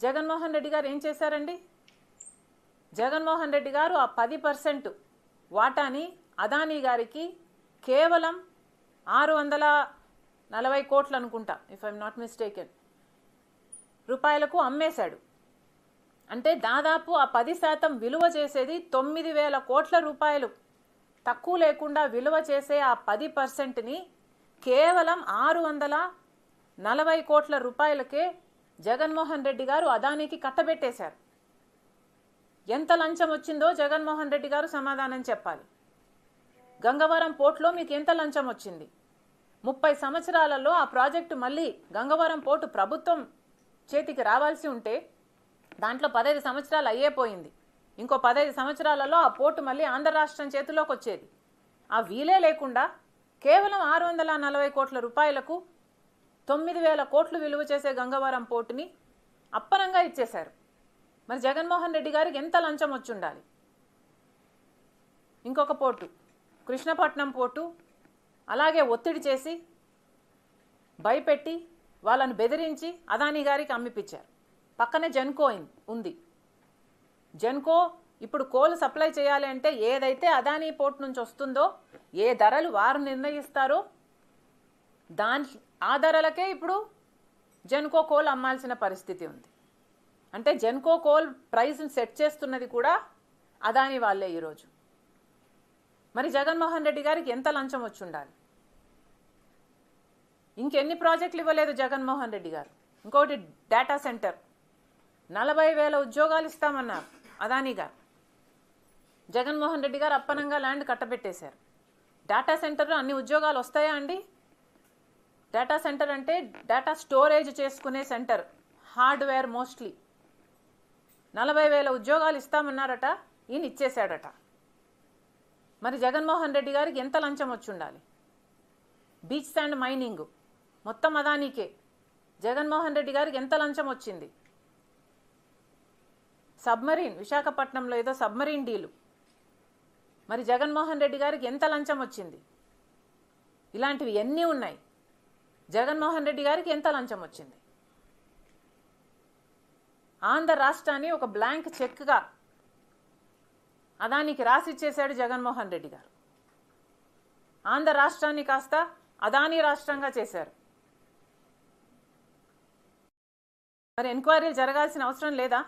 జగన్మోహన్ రెడ్డి గారు ఏం చేశారండి? జగన్మోహన్ రెడ్డి గారు ఆ 10% వాటాని అదానీ గారికి కేవలం 640 కోట్లు అనుకుంటా, ఇఫ్ ఐఎమ్ నాట్ మిస్టేకెన్, రూపాయలకు అమ్మేశాడు. అంటే దాదాపు ఆ 10% విలువ చేసేది 9,000 కోట్ల రూపాయలు. తక్కువ లేకుండా విలువ చేసే ఆ 10%ని కేవలం 640 కోట్ల రూపాయలకే జగన్మోహన్ రెడ్డి గారు అదానీకి కట్టబెట్టేశారు. ఎంత లంచం వచ్చిందో జగన్మోహన్ రెడ్డి గారు సమాధానం చెప్పాలి. గంగవరం పోర్టులో మీకు ఎంత లంచం వచ్చింది? 30 సంవత్సరాలలో ఆ ప్రాజెక్టు మళ్ళీ గంగవరం పోర్టు ప్రభుత్వం చేతికి రావాల్సి ఉంటే దాంట్లో 15 సంవత్సరాలు అయ్యేపోయింది. ఇంకో 15 సంవత్సరాలలో ఆ పోర్టు మళ్ళీ ఆంధ్ర రాష్ట్రం చేతిలోకి వచ్చేది. ఆ వీలే లేకుండా కేవలం 640 కోట్ల రూపాయలకు 9,000 కోట్లు విలువ చేసే గంగవరం పోర్టుని అప్పనంగా ఇచ్చేశారు. మరి జగన్మోహన్ రెడ్డి గారికి ఎంత లంచం వచ్చి ఉండాలి? ఇంకొక పోర్టు, కృష్ణపట్నం పోర్టు, అలాగే ఒత్తిడి చేసి భయపెట్టి వాళ్ళను బెదిరించి అదానీ గారికి అమ్మిపించారు. పక్కనే జెన్కో ఉంది. జెన్కో ఇప్పుడు కోల్ సప్లై చేయాలి అంటే ఏదైతే అదానీ పోర్ట్ నుంచి వస్తుందో, ఏ ధరలు వారు నిర్ణయిస్తారో ఆ ధరలకే ఇప్పుడు జెన్కో కోల్ అమ్మాల్సిన పరిస్థితి ఉంది. అంటే జెన్కో కోల్ ప్రైస్ని సెట్ చేస్తున్నది కూడా అదానీ వాళ్ళే ఈరోజు. మరి జగన్మోహన్ రెడ్డి గారికి ఎంత లంచం వచ్చి ఉండాలి? ఇంకెన్ని ప్రాజెక్టులు ఇవ్వలేదు జగన్మోహన్ రెడ్డి గారు? ఇంకోటి డేటా సెంటర్, 40,000 ఉద్యోగాలు ఇస్తామన్నారు అదానీ గారు. జగన్మోహన్ రెడ్డి గారు అప్పనంగా ల్యాండ్ కట్టబెట్టేశారు. డేటా సెంటర్లో అన్ని ఉద్యోగాలు వస్తాయా అండి? డేటా సెంటర్ అంటే డేటా స్టోరేజ్ చేసుకునే సెంటర్, హార్డ్వేర్ మోస్ట్లీ. 40,000 ఉద్యోగాలు ఇస్తామన్నారట, ఈయన ఇచ్చేశాడట. మరి జగన్మోహన్ రెడ్డి గారికి ఎంత లంచం వచ్చి ఉండాలి? బీచ్ శాండ్ మైనింగ్ మొత్తం అదానీకే. జగన్మోహన్ రెడ్డి గారికి ఎంత లంచం వచ్చింది? సబ్మరీన్, విశాఖపట్నంలో ఏదో సబ్మరీన్ డీలు, మరి జగన్మోహన్ రెడ్డి గారికి ఎంత లంచం వచ్చింది? ఇలాంటివి ఎన్ని ఉన్నాయి? జగన్మోహన్ రెడ్డి గారికి ఎంత లంచం వచ్చింది? ఆంధ్ర రాష్ట్రాన్ని ఒక బ్లాంక్ చెక్గా అదానికి రాసిచ్చేశాడు జగన్మోహన్ రెడ్డి గారు. ఆంధ్ర రాష్ట్రాన్ని కాస్త అదానీ రాష్ట్రంగా చేశారు. మరి ఎంక్వైరీలు జరగాల్సిన అవసరం లేదా?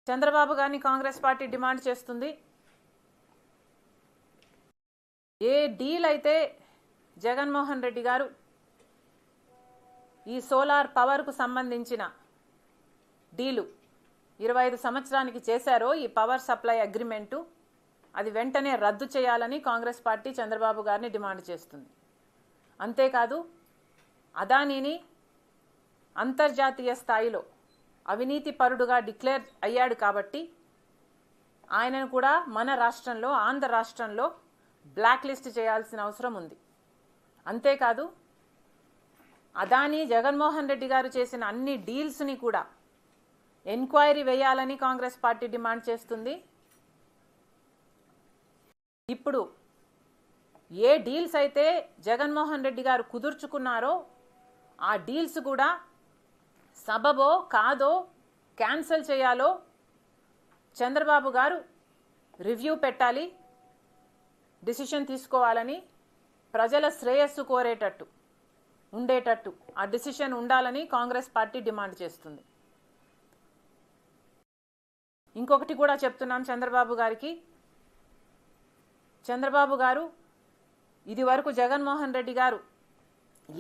చంద్రబాబు గారిని కాంగ్రెస్ పార్టీ డిమాండ్ చేస్తుంది. ఏ డీల్ అయితే జగన్మోహన్ రెడ్డి గారు ఈ సోలార్ పవర్కు సంబంధించిన డీలు 25 సంవత్సరానికి చేశారో, ఈ పవర్ సప్లై అగ్రిమెంటు, అది వెంటనే రద్దు చేయాలని కాంగ్రెస్ పార్టీ చంద్రబాబు గారిని డిమాండ్ చేస్తుంది. అంతేకాదు అదానీని అంతర్జాతీయ స్థాయిలో అవినీతి పరుడుగా డిక్లేర్ అయ్యాడు కాబట్టి ఆయనను కూడా మన రాష్ట్రంలో, ఆంధ్ర రాష్ట్రంలో బ్లాక్ లిస్ట్ చేయాల్సిన అవసరం ఉంది. అంతేకాదు అదానీ జగన్మోహన్ రెడ్డి గారు చేసిన అన్ని డీల్స్ని కూడా ఎంక్వైరీ వేయాలని కాంగ్రెస్ పార్టీ డిమాండ్ చేస్తుంది. ఇప్పుడు ఏ డీల్స్ అయితే జగన్మోహన్ రెడ్డి గారు కుదుర్చుకున్నారో ఆ డీల్స్ కూడా సబబో కాదో క్యాన్సిల్ చేయాలో చంద్రబాబు గారు రివ్యూ పెట్టాలి, డిసిషన్ తీసుకోవాలని, ప్రజల శ్రేయస్సు కోరేటట్టు ఉండేటట్టు ఆ డిసిషన్ ఉండాలని కాంగ్రెస్ పార్టీ డిమాండ్ చేస్తుంది. ఇంకొకటి కూడా చెప్తున్నాం చంద్రబాబు గారికి. చంద్రబాబు గారు ఇది వరకు జగన్మోహన్ రెడ్డి గారు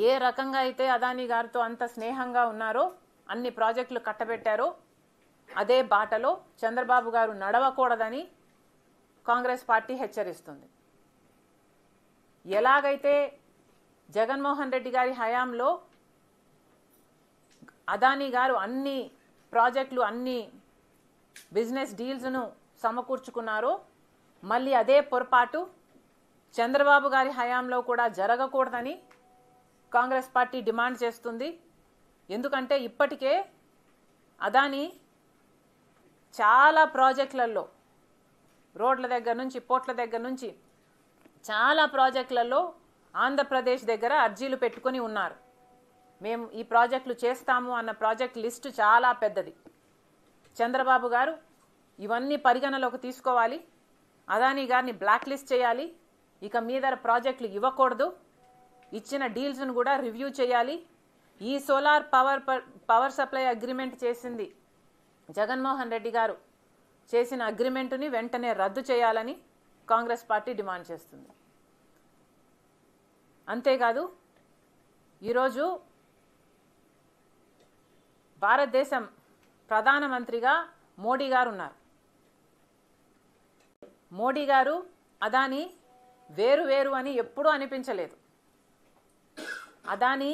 ఏ రకంగా అయితే అదానీ గారితో అంత స్నేహంగా ఉన్నారో, అన్ని ప్రాజెక్టులు కట్టబెట్టారో, అదే బాటలో చంద్రబాబు గారు నడవకూడదని కాంగ్రెస్ పార్టీ హెచ్చరిస్తుంది. ఎలాగైతే జగన్మోహన్ రెడ్డి గారి హయాంలో అదానీ గారు అన్ని ప్రాజెక్టులు, అన్ని బిజినెస్ డీల్స్ను సమకూర్చుకున్నారో, మళ్ళీ అదే పొరపాటు చంద్రబాబు గారి హయాంలో కూడా జరగకూడదని కాంగ్రెస్ పార్టీ డిమాండ్ చేస్తుంది. ఎందుకంటే ఇప్పటికే అదానీ చాలా ప్రాజెక్టులలో, రోడ్ల దగ్గర నుంచి, పోర్ట్ల దగ్గర నుంచి చాలా ప్రాజెక్టులలో ఆంధ్రప్రదేశ్ దగ్గర అర్జీలు పెట్టుకొని ఉన్నారు. మేము ఈ ప్రాజెక్టులు చేస్తాము అన్న ప్రాజెక్ట్ లిస్టు చాలా పెద్దది. చంద్రబాబు గారు ఇవన్నీ పరిగణలోకి తీసుకోవాలి, అదానీ గారిని బ్లాక్ లిస్ట్ చేయాలి, ఇక మీద ప్రాజెక్టులు ఇవ్వకూడదు, ఇచ్చిన డీల్స్ను కూడా రివ్యూ చేయాలి. ఈ సోలార్ పవర్ సప్లై అగ్రిమెంట్ చేసింది జగన్మోహన్ రెడ్డి గారు చేసిన అగ్రిమెంటుని వెంటనే రద్దు చేయాలని కాంగ్రెస్ పార్టీ డిమాండ్ చేస్తుంది. అంతేకాదు ఈరోజు భారతదేశం ప్రధానమంత్రిగా మోడీ గారు ఉన్నారు. మోడీ గారు అదానీ వేరు వేరు అని ఎప్పుడూ అనిపించలేదు. అదానీ